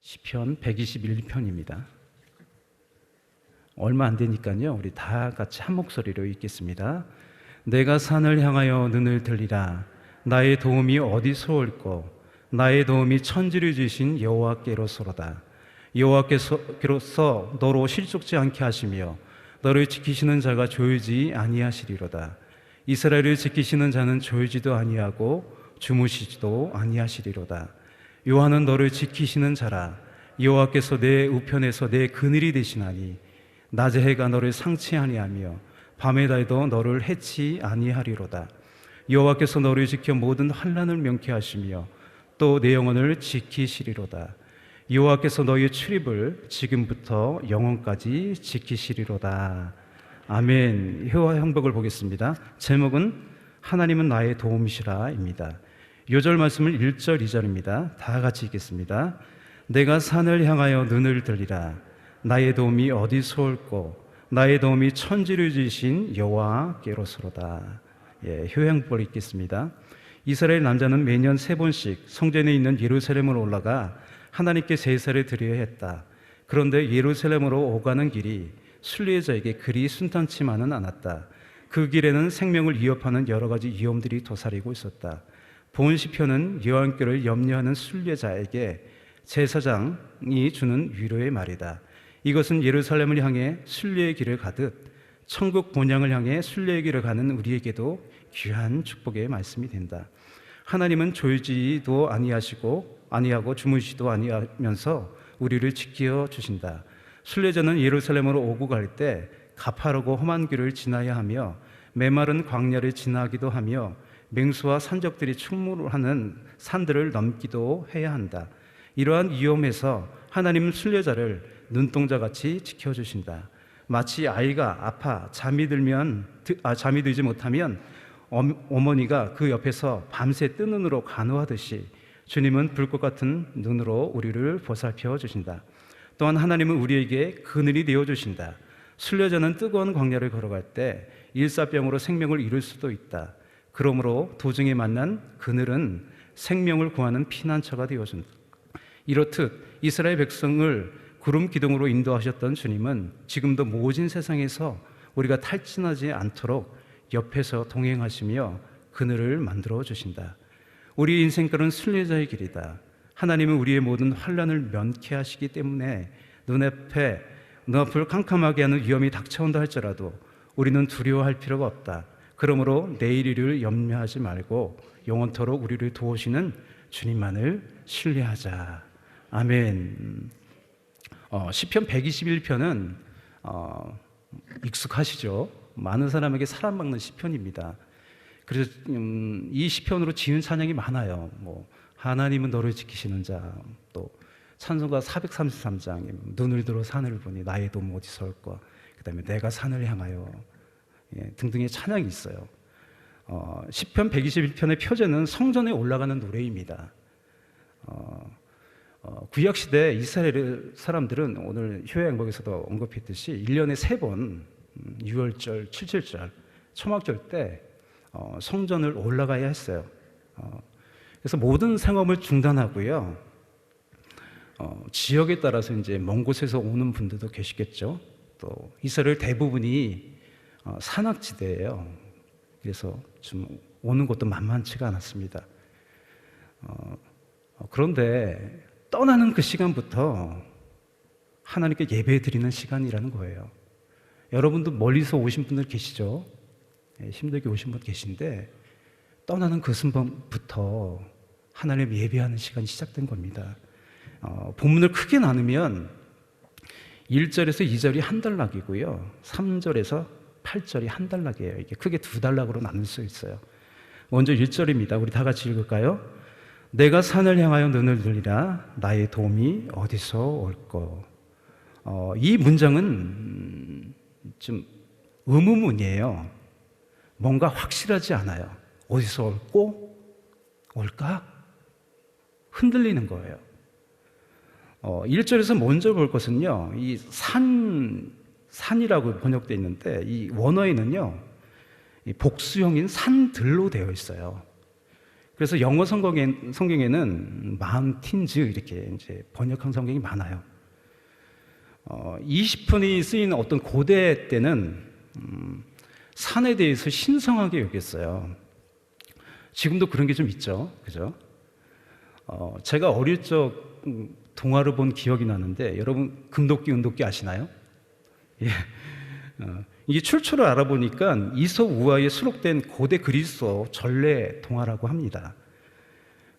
시편 121편입니다. 얼마 안 되니까요, 우리 다 같이 한 목소리로 읽겠습니다. 내가 산을 향하여 눈을 들리라. 나의 도움이 어디서 올꼬? 나의 도움이 천지를 지으신 여호와께로서로다. 여호와께로서 너로 실족지 않게 하시며 너를 지키시는 자가 조이지 아니하시리로다. 이스라엘을 지키시는 자는 조이지도 아니하고 주무시지도 아니하시리로다. 여호와는 너를 지키시는 자라. 여호와께서 내 우편에서 내 그늘이 되시나니 낮의 해가 너를 상치 아니하며 밤의 달도 너를 해치 아니하리로다. 여호와께서 너를 지켜 모든 환난을 명케 하시며 또 내 영혼을 지키시리로다. 여호와께서 너의 출입을 지금부터 영원까지 지키시리로다. 아멘. 회화 형복을 보겠습니다. 제목은 하나님은 나의 도움이시라입니다. 요절 말씀을 1절 2절입니다. 다 같이 읽겠습니다. 내가 산을 향하여 눈을 들리라. 나의 도움이 어디서 올꼬? 나의 도움이 천지를 지으신 여호와께로서로다. 효향볼 읽겠습니다. 이스라엘 남자는 매년 3번씩 성전에 있는 예루살렘으로 올라가 하나님께 제사를 드려야 했다. 그런데 예루살렘으로 오가는 길이 순례자에게 그리 순탄치만은 않았다. 그 길에는 생명을 위협하는 여러 가지 위험들이 도사리고 있었다. 본 시편은 여호와께를 염려하는 순례자에게 제사장이 주는 위로의 말이다. 이것은 예루살렘을 향해 순례의 길을 가듯 천국 본향을 향해 순례의 길을 가는 우리에게도 귀한 축복의 말씀이 된다. 하나님은 졸지도 아니하고 주무시도 아니하면서 우리를 지켜 주신다. 순례자는 예루살렘으로 오고 갈 때 가파르고 험한 길을 지나야 하며 메마른 광야를 지나기도 하며 맹수와 산적들이 충무하는 산들을 넘기도 해야 한다. 이러한 위험에서 하나님은 순례자를 눈동자같이 지켜주신다. 마치 아이가 아파 잠이 들지 못하면 어머니가 그 옆에서 밤새 뜬 눈으로 간호하듯이 주님은 불꽃 같은 눈으로 우리를 보살펴 주신다. 또한 하나님은 우리에게 그늘이 되어 주신다. 순례자는 뜨거운 광야를 걸어갈 때 일사병으로 생명을 잃을 수도 있다. 그러므로 도중에 만난 그늘은 생명을 구하는 피난처가 되어준다. 이렇듯 이스라엘 백성을 구름 기둥으로 인도하셨던 주님은 지금도 모진 세상에서 우리가 탈진하지 않도록 옆에서 동행하시며 그늘을 만들어 주신다. 우리 인생길은 순례자의 길이다. 하나님은 우리의 모든 환난을 면케하시기 때문에 눈앞을 캄캄하게 하는 위험이 닥쳐온다 할지라도 우리는 두려워할 필요가 없다. 그러므로 내일 일을 염려하지 말고 영원토록 우리를 도우시는 주님만을 신뢰하자. 아멘. 시편 121편은 익숙하시죠? 많은 사람에게 사랑받는 시편입니다. 그래서 이 시편으로 지은 찬양이 많아요. 하나님은 너를 지키시는 자, 또 찬송가 433장 눈을 들어 산을 보니 나의 도움 어디서 올까? 그다음에 내가 산을 향하여 등등의 찬양이 있어요. 시편 121편의 표제는 성전에 올라가는 노래입니다. 구약시대 이스라엘 사람들은 오늘 효양복에서도 언급했듯이 1년에 3번 6월절, 7절절, 초막절 때 성전을 올라가야 했어요. 그래서 모든 생업을 중단하고요. 지역에 따라서 이제 먼 곳에서 오는 분들도 계시겠죠. 또 이스라엘 대부분이 산악지대예요. 그래서 좀 오는 것도 만만치가 않았습니다. 그런데 떠나는 그 시간부터 하나님께 예배 드리는 시간이라는 거예요. 여러분도 멀리서 오신 분들 계시죠? 힘들게 오신 분 계신데 떠나는 그 순간부터 하나님 예배하는 시간이 시작된 겁니다. 본문을 크게 나누면 1절에서 2절이 한 단락이고요, 3절에서 8절이 한 단락이에요. 이게 크게 2단락으로 나눌 수 있어요. 먼저 1절입니다. 우리 다 같이 읽을까요? 내가 산을 향하여 눈을 들리라. 나의 도움이 어디서 올꼬? 이 문장은 좀 의문문이에요. 뭔가 확실하지 않아요. 어디서 올까? 흔들리는 거예요. 1절에서 먼저 볼 것은요, 이 산이라고 번역되어 있는데 이 원어에는요, 이 복수형인 산들로 되어 있어요. 그래서 영어 성경에는 마운틴즈 이렇게 이제 번역한 성경이 많아요. 20편이 쓰인 어떤 고대 때는 산에 대해서 신성하게 여겼어요. 지금도 그런 게 좀 있죠, 그죠? 제가 어릴 적 동화를 본 기억이 나는데, 여러분 금도끼, 은도끼 아시나요? 예. 이게 출처를 알아보니까 이솝 우화에 수록된 고대 그리스어 전래 동화라고 합니다.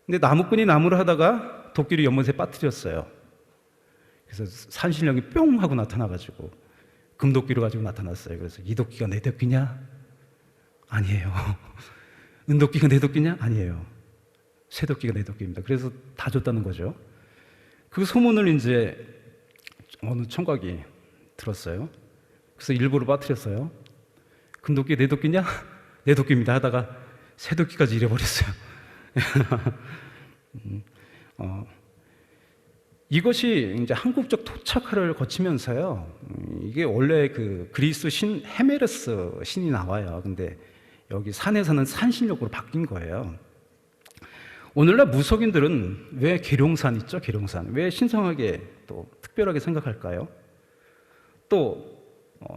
근데 나무꾼이 나무를 하다가 도끼를 연못에 빠뜨렸어요. 그래서 산신령이 뿅 하고 나타나가지고 금도끼를 가지고 나타났어요. 그래서 이 도끼가 내 도끼냐? 아니에요. 은도끼가 내 도끼냐? 아니에요. 쇠도끼가 내 도끼입니다. 그래서 다 줬다는 거죠. 그 소문을 이제 어느 총각이 들었어요. 그래서 일부러 빠뜨렸어요. 금도끼 내 도끼냐? 내 도끼입니다 하다가 쇠도끼까지 잃어버렸어요. 이것이 이제 한국적 토착화를 거치면서요. 이게 원래 그 그리스 신 헤메르스 신이 나와요. 근데 여기 산에 사는 산신령으로 바뀐 거예요. 오늘날 무속인들은 왜 계룡산 있죠? 계룡산. 왜 신성하게 또 특별하게 생각할까요? 또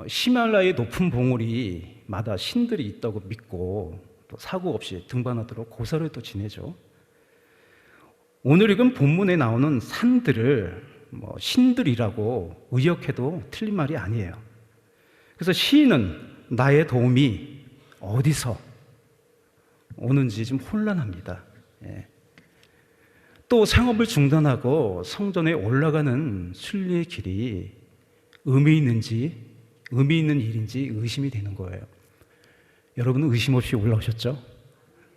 히말라야의 높은 봉우리마다 신들이 있다고 믿고 또 사고 없이 등반하도록 고사를 또 지내죠. 오늘 읽은 본문에 나오는 산들을 신들이라고 의역해도 틀린 말이 아니에요. 그래서 시인은 나의 도움이 어디서 오는지 좀 혼란합니다. 예. 또 생업을 중단하고 성전에 올라가는 순례의 길이 의미 있는 일인지 의심이 되는 거예요. 여러분은 의심 없이 올라오셨죠?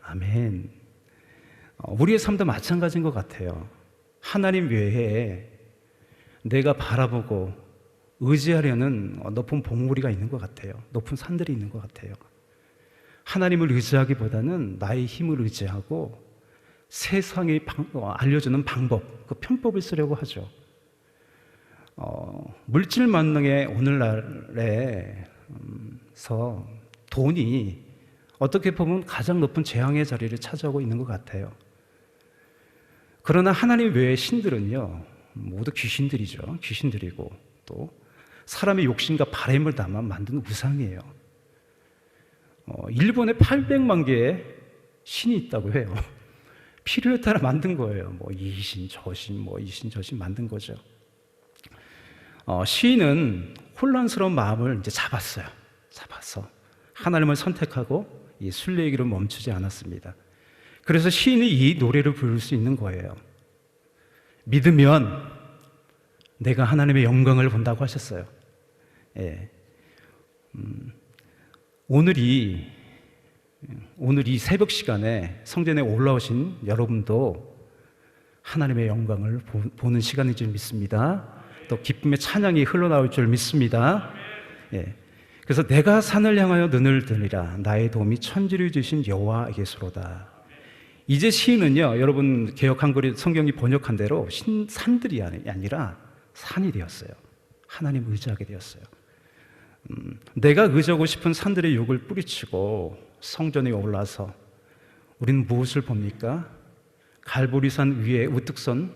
아멘. 우리의 삶도 마찬가지인 것 같아요. 하나님 외에 내가 바라보고 의지하려는 높은 봉우리가 있는 것 같아요. 높은 산들이 있는 것 같아요. 하나님을 의지하기보다는 나의 힘을 의지하고 세상이 알려주는 방법, 그 편법을 쓰려고 하죠. 물질 만능의 오늘날에서 돈이 어떻게 보면 가장 높은 재앙의 자리를 차지하고 있는 것 같아요. 그러나 하나님 외의 신들은요, 모두 귀신들이죠. 귀신들이고 또 사람의 욕심과 바램을 담아 만든 우상이에요. 일본에 800만 개의 신이 있다고 해요. 필요에 따라 만든 거예요. 이 신, 저 신, 이 신, 저 신 만든 거죠. 시인은 혼란스러운 마음을 이제 잡았어요. 잡아서 하나님을 선택하고 이 순례의 길을 멈추지 않았습니다. 그래서 시인이 이 노래를 부를 수 있는 거예요. 믿으면 내가 하나님의 영광을 본다고 하셨어요. 예. 오늘 이 새벽 시간에 성전에 올라오신 여러분도 하나님의 영광을 보는 시간인 줄 믿습니다. 또 기쁨의 찬양이 흘러나올 줄 믿습니다. 예. 그래서 내가 산을 향하여 눈을 드니라 나의 도움이 천지를 주신 여호와에게서로다. 이제 시인은요, 여러분 개역 한글 성경이 번역한 대로 산들이 아니라 산이 되었어요. 하나님 의지하게 되었어요. 내가 의지하고 싶은 산들의 욕을 뿌리치고 성전에 올라서 우리는 무엇을 봅니까? 갈보리산 위에 우뚝 선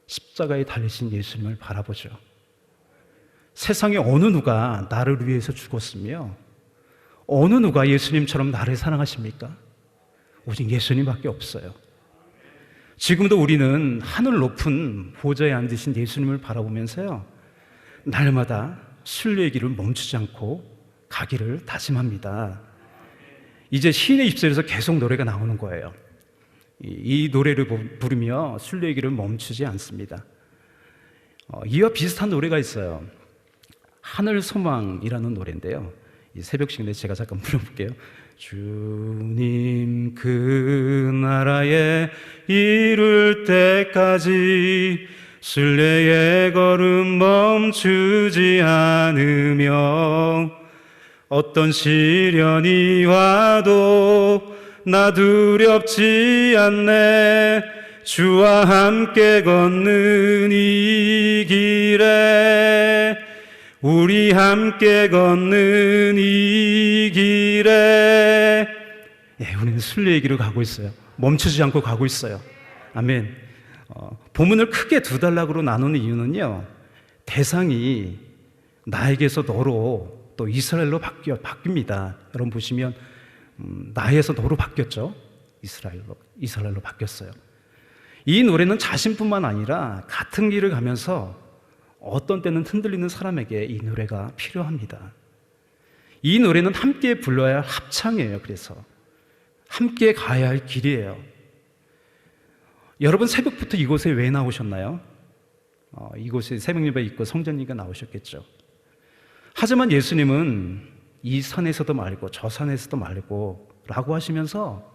십자가에 달리신 예수님을 바라보죠. 세상에 어느 누가 나를 위해서 죽었으며 어느 누가 예수님처럼 나를 사랑하십니까? 오직 예수님밖에 없어요. 지금도 우리는 하늘 높은 보좌에 앉으신 예수님을 바라보면서요, 날마다 순례의 길을 멈추지 않고 가기를 다짐합니다. 이제 시인의 입술에서 계속 노래가 나오는 거예요. 이 노래를 부르며 순례의 길을 멈추지 않습니다. 이와 비슷한 노래가 있어요. 하늘 소망이라는 노래인데요, 이 새벽 시간에 제가 잠깐 불러볼게요. 주님 그 나라에 이룰 때까지 순례의 걸음 멈추지 않으며 어떤 시련이 와도 나 두렵지 않네. 주와 함께 걷는 이 길에, 우리 함께 걷는 이 길에. 우리는 순례의 길을 가고 있어요. 멈추지 않고 가고 있어요. 아멘. 본문을 크게 두 단락으로 나누는 이유는요, 대상이 나에게서 너로 또 이스라엘로 바뀝니다. 여러분 보시면 나에서 너로 바뀌었죠. 이스라엘로 바뀌었어요. 이 노래는 자신뿐만 아니라 같은 길을 가면서 어떤 때는 흔들리는 사람에게 이 노래가 필요합니다. 이 노래는 함께 불러야 할 합창이에요. 그래서 함께 가야 할 길이에요. 여러분 새벽부터 이곳에 왜 나오셨나요? 이곳에 새벽예배 있고 성전이가 나오셨겠죠. 하지만 예수님은 이 산에서도 말고 저 산에서도 말고 라고 하시면서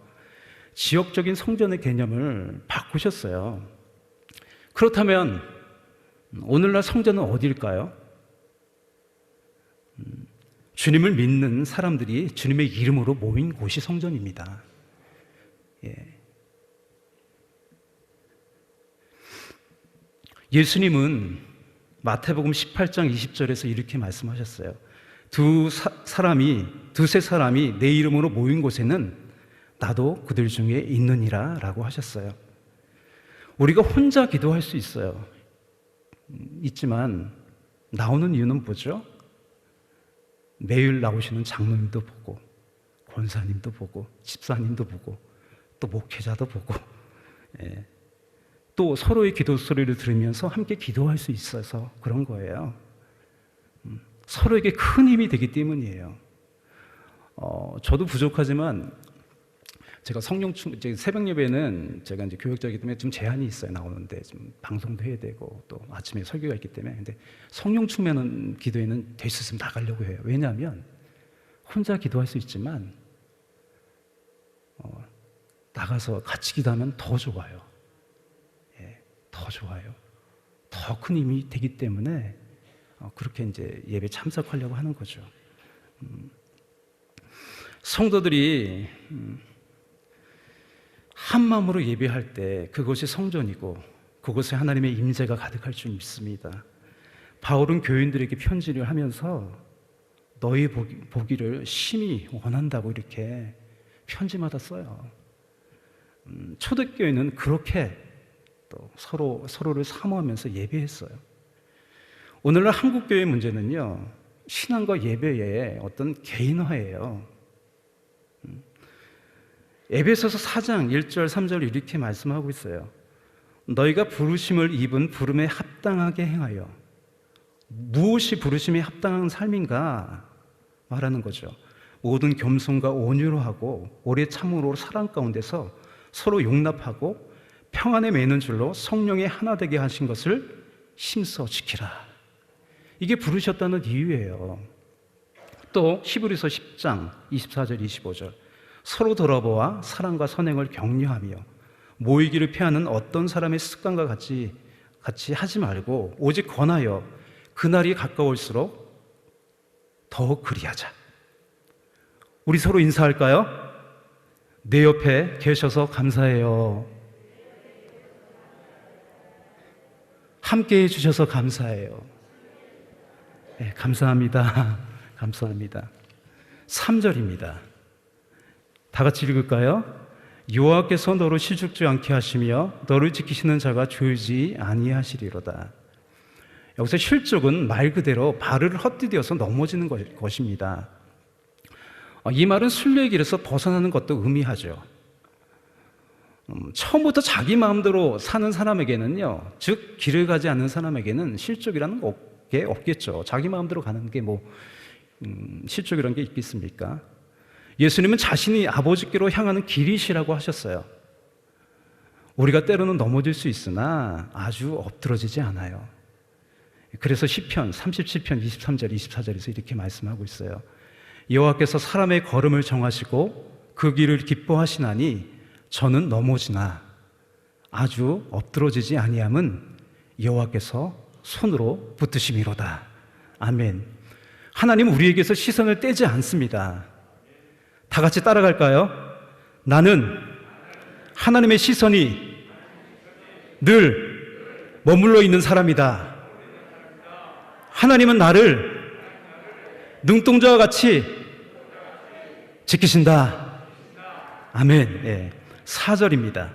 지역적인 성전의 개념을 바꾸셨어요. 그렇다면 오늘날 성전은 어디일까요? 주님을 믿는 사람들이 주님의 이름으로 모인 곳이 성전입니다. 예수님은 마태복음 18장 20절에서 이렇게 말씀하셨어요. 두세 사람이 내 이름으로 모인 곳에는 나도 그들 중에 있느니라 라고 하셨어요. 우리가 혼자 기도할 수 있어요. 있지만 나오는 이유는 뭐죠? 매일 나오시는 장로님도 보고 권사님도 보고 집사님도 보고 또 목회자도 보고 또 서로의 기도 소리를 들으면서 함께 기도할 수 있어서 그런 거예요. 서로에게 큰 힘이 되기 때문이에요. 저도 부족하지만 제가 새벽 예배는 제가 이제 교역자이기 때문에 좀 제한이 있어요. 나오는데 좀 방송도 해야 되고 또 아침에 설교가 있기 때문에. 근데 성령 충만한 기도에는 될 수 있으면 나가려고 해요. 왜냐하면 혼자 기도할 수 있지만 나가서 같이 기도하면 더 좋아요. 더 좋아요. 더 큰 힘이 되기 때문에 그렇게 이제 예배 참석하려고 하는 거죠. 성도들이 한 마음으로 예배할 때 그것이 성전이고 그곳에 하나님의 임재가 가득할 줄 믿습니다. 바울은 교인들에게 편지를 하면서 너희 보기를 심히 원한다고 이렇게 편지마다 써요. 초대교회는 그렇게 또 서로를 사모하면서 예배했어요. 오늘날 한국교회의 문제는요, 신앙과 예배의 어떤 개인화예요. 에베소서 4장 1절 3절 이렇게 말씀하고 있어요. 너희가 부르심을 입은 부름에 합당하게 행하여. 무엇이 부르심에 합당한 삶인가 말하는 거죠. 모든 겸손과 온유로 하고 오래 참음으로 사랑 가운데서 서로 용납하고 평안에 매는 줄로 성령의 하나 되게 하신 것을 힘써 지키라. 이게 부르셨다는 이유예요. 또 히브리서 10장 24절 25절 서로 돌아보아 사랑과 선행을 격려하며 모이기를 피하는 어떤 사람의 습관과 같이 하지 말고 오직 권하여 그날이 가까울수록 더 그리하자. 우리 서로 인사할까요? 내 옆에 계셔서 감사해요. 함께 해주셔서 감사해요. 네, 감사합니다. 감사합니다. 3절입니다. 다 같이 읽을까요? 여호와께서 너를 시죽지 않게 하시며 너를 지키시는 자가 졸지 아니하시리로다. 여기서 실족은 말 그대로 발을 헛디뎌서 넘어지는 것입니다. 이 말은 순례의 길에서 벗어나는 것도 의미하죠. 처음부터 자기 마음대로 사는 사람에게는요, 즉 길을 가지 않는 사람에게는 실족이라는 게 없겠죠. 자기 마음대로 가는 게 실족이라는 게 있겠습니까? 예수님은 자신이 아버지께로 향하는 길이시라고 하셨어요. 우리가 때로는 넘어질 수 있으나 아주 엎드러지지 않아요. 그래서 시편 37편 23절 24절에서 이렇게 말씀하고 있어요. 여호와께서 사람의 걸음을 정하시고 그 길을 기뻐하시나니 저는 넘어지나 아주 엎드러지지 아니함은 여호와께서 손으로 붙드심이로다. 아멘. 하나님은 우리에게서 시선을 떼지 않습니다. 다 같이 따라갈까요? 나는 하나님의 시선이 늘 머물러 있는 사람이다. 하나님은 나를 눈동자와 같이 지키신다. 아멘. 예. 4절입니다.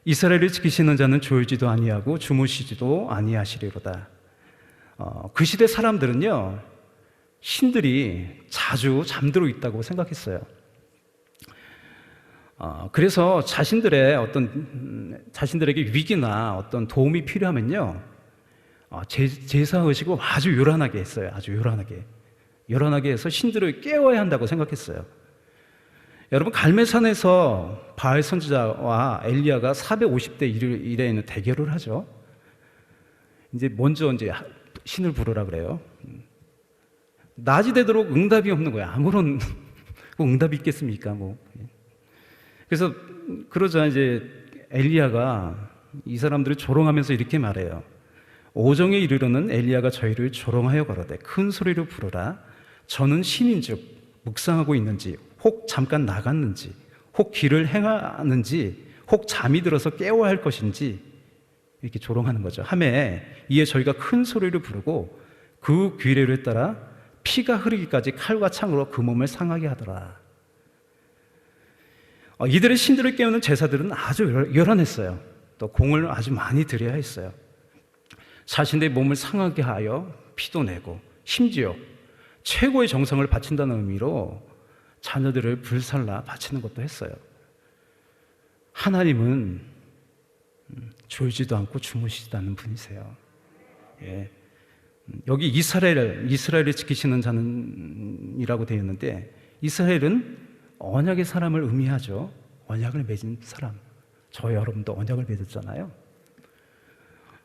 이스라엘을 지키시는 자는 졸지도 아니하고 주무시지도 아니하시리로다. 그 시대 사람들은요, 신들이 자주 잠들어 있다고 생각했어요. 그래서 자신들에게 위기나 어떤 도움이 필요하면요, 제사 의식을 아주 요란하게 했어요. 아주 요란하게 해서 신들을 깨워야 한다고 생각했어요. 여러분, 갈멜산에서 바알 선지자와 엘리야가 450대 1에 대결을 하죠. 먼저 신을 부르라 그래요. 낮이 되도록 응답이 없는 거야. 아무런 응답이 있겠습니까? 그래서 그러자 엘리야가 이 사람들을 조롱하면서 이렇게 말해요. 오정에 이르러는 엘리야가 저희를 조롱하여 가로되 큰 소리로 부르라. 저는 신인즉 묵상하고 있는지, 혹 잠깐 나갔는지, 혹 길을 행하는지, 혹 잠이 들어서 깨워야 할 것인지, 이렇게 조롱하는 거죠. 하매 이에 저희가 큰 소리를 부르고 그 규례를 따라 피가 흐르기까지 칼과 창으로 그 몸을 상하게 하더라. 이들의 신들을 깨우는 제사들은 아주 요란했어요. 또 공을 아주 많이 들여야 했어요. 자신의 몸을 상하게 하여 피도 내고, 심지어 최고의 정성을 바친다는 의미로 자녀들을 불살라 바치는 것도 했어요. 하나님은 졸지도 않고 주무시지도 않는 분이세요. 예. 여기 이스라엘을 지키시는 자는이라고 되어 있는데, 이스라엘은 언약의 사람을 의미하죠. 언약을 맺은 사람. 저희 여러분도 언약을 맺었잖아요.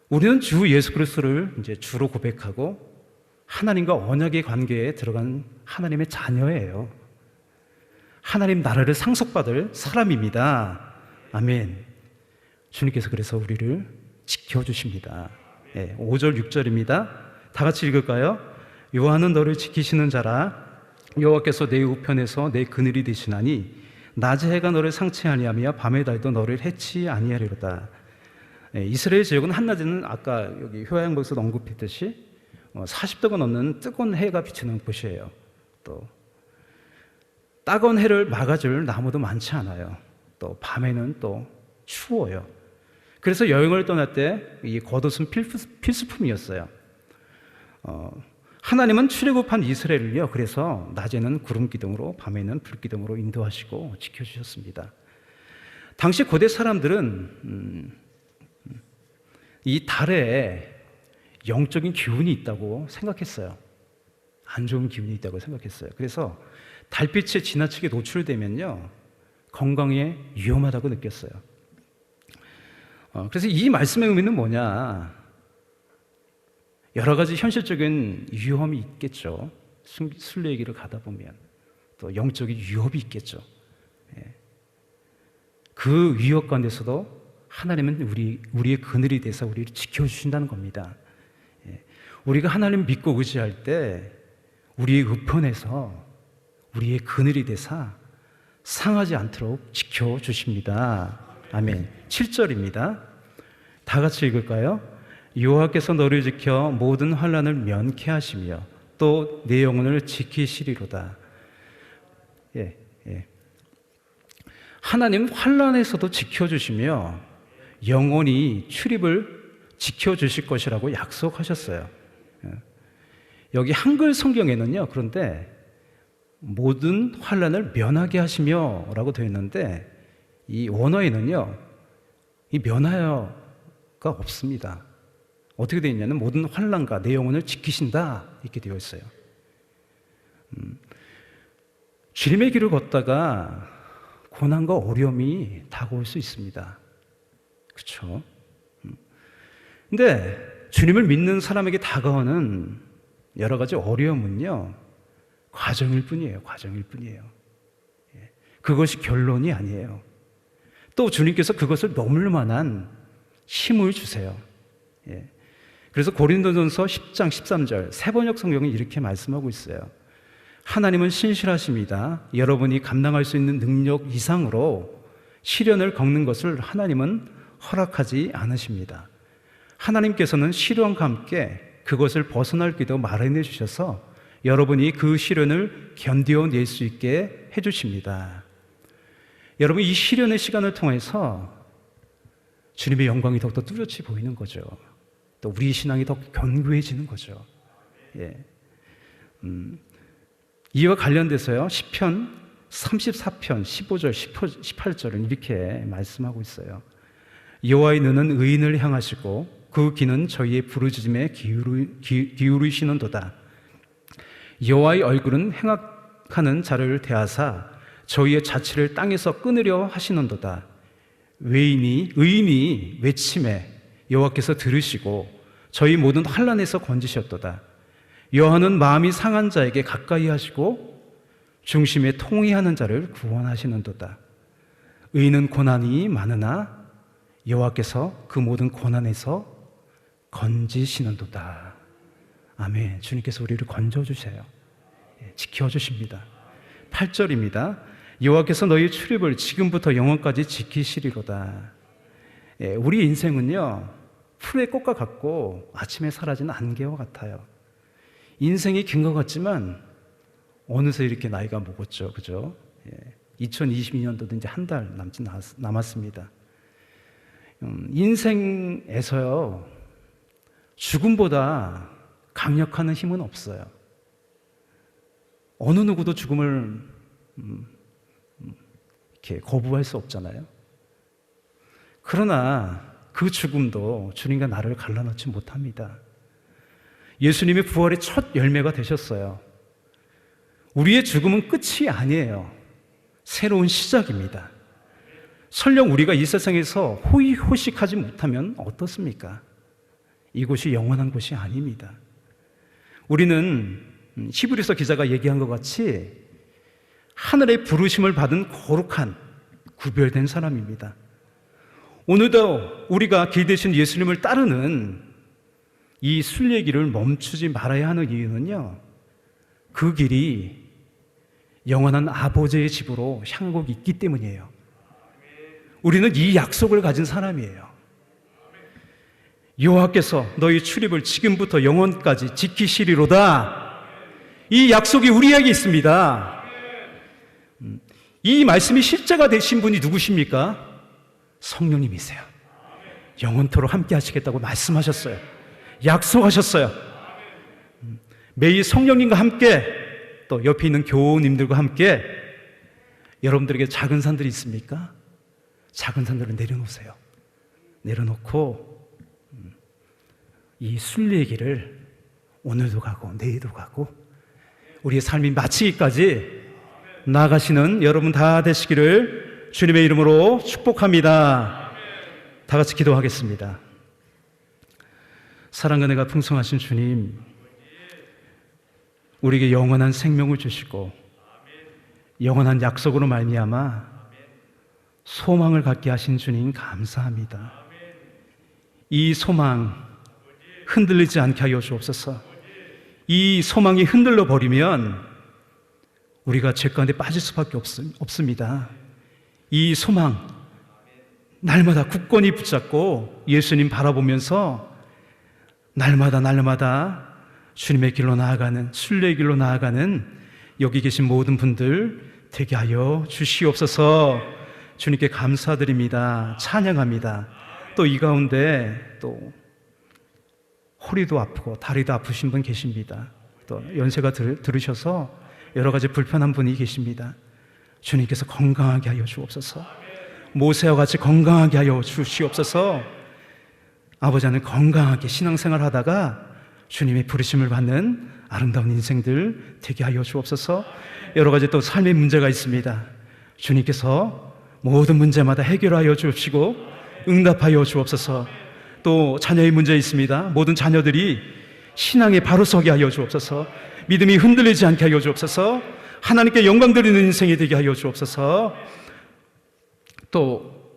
우리는 주 예수 그리스도를 주로 고백하고 하나님과 언약의 관계에 들어간 하나님의 자녀예요. 하나님 나라를 상속받을 사람입니다. 아멘. 주님께서 그래서 우리를 지켜주십니다. 5절 6절입니다. 다 같이 읽을까요? 여호와는 너를 지키시는 자라. 여호와께서 내 우편에서 내 그늘이 되시나니 낮에 해가 너를 상치 아니하며 밤의 달도 너를 해치 아니하리로다. 이스라엘 지역은 한낮에는 아까 여기 효야영복에서 언급했듯이 40도가 넘는 뜨거운 해가 비치는 곳이에요. 또 따가운 해를 막아줄 나무도 많지 않아요. 또 밤에는 또 추워요. 그래서 여행을 떠날 때 이 겉옷은 필수품이었어요. 하나님은 출애굽한 이스라엘을요, 그래서 낮에는 구름 기둥으로, 밤에는 불 기둥으로 인도하시고 지켜주셨습니다. 당시 고대 사람들은 이 달에 영적인 기운이 있다고 생각했어요. 안 좋은 기운이 있다고 생각했어요. 그래서 달빛에 지나치게 노출되면요, 건강에 위험하다고 느꼈어요. 그래서 이 말씀의 의미는 뭐냐? 여러 가지 현실적인 위험이 있겠죠. 순례의 길을 가다 보면 또 영적인 위협이 있겠죠. 그 위협 가운데서도 하나님은 우리의 그늘이 돼서 우리를 지켜주신다는 겁니다. 우리가 하나님 믿고 의지할 때 우리의 우편에서 우리의 그늘이 되사 상하지 않도록 지켜주십니다. 아멘. 7절입니다. 다 같이 읽을까요? 여호와께서 너를 지켜 모든 환난을 면케 하시며 또 내 영혼을 지키시리로다. 하나님 환난에서도 지켜주시며 영원히 출입을 지켜주실 것이라고 약속하셨어요. 여기 한글 성경에는요, 그런데 모든 환난을 면하게 하시며 라고 되어 있는데, 이 원어에는요, 이 면하여가 없습니다. 어떻게 되어 있냐면 모든 환난과 내 영혼을 지키신다 이렇게 되어 있어요. 주님의 길을 걷다가 고난과 어려움이 다가올 수 있습니다. 그렇죠? 근데 주님을 믿는 사람에게 다가오는 여러 가지 어려움은요, 과정일 뿐이에요. 그것이 결론이 아니에요. 또 주님께서 그것을 넘을 만한 힘을 주세요. 그래서 고린도전서 10장 13절 세번역 성경은 이렇게 말씀하고 있어요. 하나님은 신실하십니다. 여러분이 감당할 수 있는 능력 이상으로 시련을 겪는 것을 하나님은 허락하지 않으십니다. 하나님께서는 시련과 함께 그것을 벗어날 길도 마련해 주셔서 여러분이 그 시련을 견뎌낼 수 있게 해주십니다. 여러분, 이 시련의 시간을 통해서 주님의 영광이 더욱더 뚜렷이 보이는 거죠. 또 우리 신앙이 더 견고해지는 거죠. 예. 이와 관련돼서요, 시편 34편 15절 18절은 이렇게 말씀하고 있어요. 여호와의 눈은 의인을 향하시고 그 귀는 저희의 부르짖음에 기울이시는도다. 여호와의 얼굴은 행악하는 자를 대하사 저희의 자취를 땅에서 끊으려 하시는도다. 의인이 외침에 여호와께서 들으시고 저희 모든 환난에서 건지셨도다. 여호와는 마음이 상한 자에게 가까이 하시고 중심에 통회하는 자를 구원하시는도다. 의인은 고난이 많으나 여호와께서 그 모든 고난에서 건지시는도다. 아멘. 주님께서 우리를 건져주세요. 지켜주십니다. 8절입니다. 여호와께서 너희 출입을 지금부터 영원까지 지키시리로다. 우리 인생은요, 풀의 꽃과 같고 아침에 사라지는 안개와 같아요. 인생이 긴 것 같지만 어느새 이렇게 나이가 먹었죠. 그죠? 2022년도도 이제 한 달 남았습니다. 인생에서요, 죽음보다 강력한 힘은 없어요. 어느 누구도 죽음을 이렇게 거부할 수 없잖아요. 그러나 그 죽음도 주님과 나를 갈라놓지 못합니다. 예수님이 부활의 첫 열매가 되셨어요. 우리의 죽음은 끝이 아니에요. 새로운 시작입니다. 설령 우리가 이 세상에서 호의호식하지 못하면 어떻습니까? 이곳이 영원한 곳이 아닙니다. 우리는 히브리서 기자가 얘기한 것 같이 하늘의 부르심을 받은 거룩한 구별된 사람입니다. 오늘도 우리가 길 대신 예수님을 따르는 이 순례길을 멈추지 말아야 하는 이유는요, 그 길이 영원한 아버지의 집으로 향하고 있기 때문이에요. 우리는 이 약속을 가진 사람이에요. 여호와께서 너희 출입을 지금부터 영원까지 지키시리로다. 이 약속이 우리에게 있습니다. 이 말씀이 실제가 되신 분이 누구십니까? 성령님이세요. 영원토록 함께 하시겠다고 말씀하셨어요. 약속하셨어요. 매일 성령님과 함께, 또 옆에 있는 교우님들과 함께, 여러분들에게 작은 산들이 있습니까? 작은 산들을 내려놓으세요. 내려놓고 이 순례의 길을 오늘도 가고 내일도 가고 우리의 삶이 마치기까지 나아가시는 여러분 다 되시기를 주님의 이름으로 축복합니다. 다 같이 기도하겠습니다. 사랑과 은혜가 풍성하신 주님, 우리에게 영원한 생명을 주시고 영원한 약속으로 말미암아 소망을 갖게 하신 주님 감사합니다. 이 소망 흔들리지 않게 하여 주옵소서. 이 소망이 흔들려 버리면 우리가 죄 가운데 빠질 수밖에 없습니다. 이 소망 날마다 굳건히 붙잡고 예수님 바라보면서 날마다 주님의 길로 나아가는, 순례의 길로 나아가는 여기 계신 모든 분들 되게 하여 주시옵소서. 주님께 감사드립니다. 찬양합니다. 또 이 가운데 또 허리도 아프고 다리도 아프신 분 계십니다. 또 연세가 들으셔서 여러 가지 불편한 분이 계십니다. 주님께서 건강하게 하여 주옵소서. 모세와 같이 건강하게 하여 주시옵소서. 아버지 하나님, 건강하게 신앙생활 하다가 주님의 부르심을 받는 아름다운 인생들 되게 하여 주옵소서. 여러 가지 또 삶의 문제가 있습니다. 주님께서 모든 문제마다 해결하여 주시고 응답하여 주옵소서. 또 자녀의 문제 있습니다. 모든 자녀들이 신앙에 바로 서게 하여 주옵소서. 믿음이 흔들리지 않게 하여 주옵소서. 하나님께 영광 드리는 인생이 되게 하여 주옵소서. 또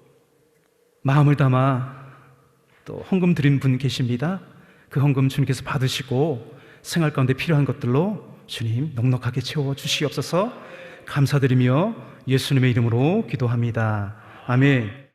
마음을 담아 또 헌금 드린 분 계십니다. 그 헌금 주님께서 받으시고 생활 가운데 필요한 것들로 주님 넉넉하게 채워 주시옵소서. 감사드리며 예수님의 이름으로 기도합니다. 아멘.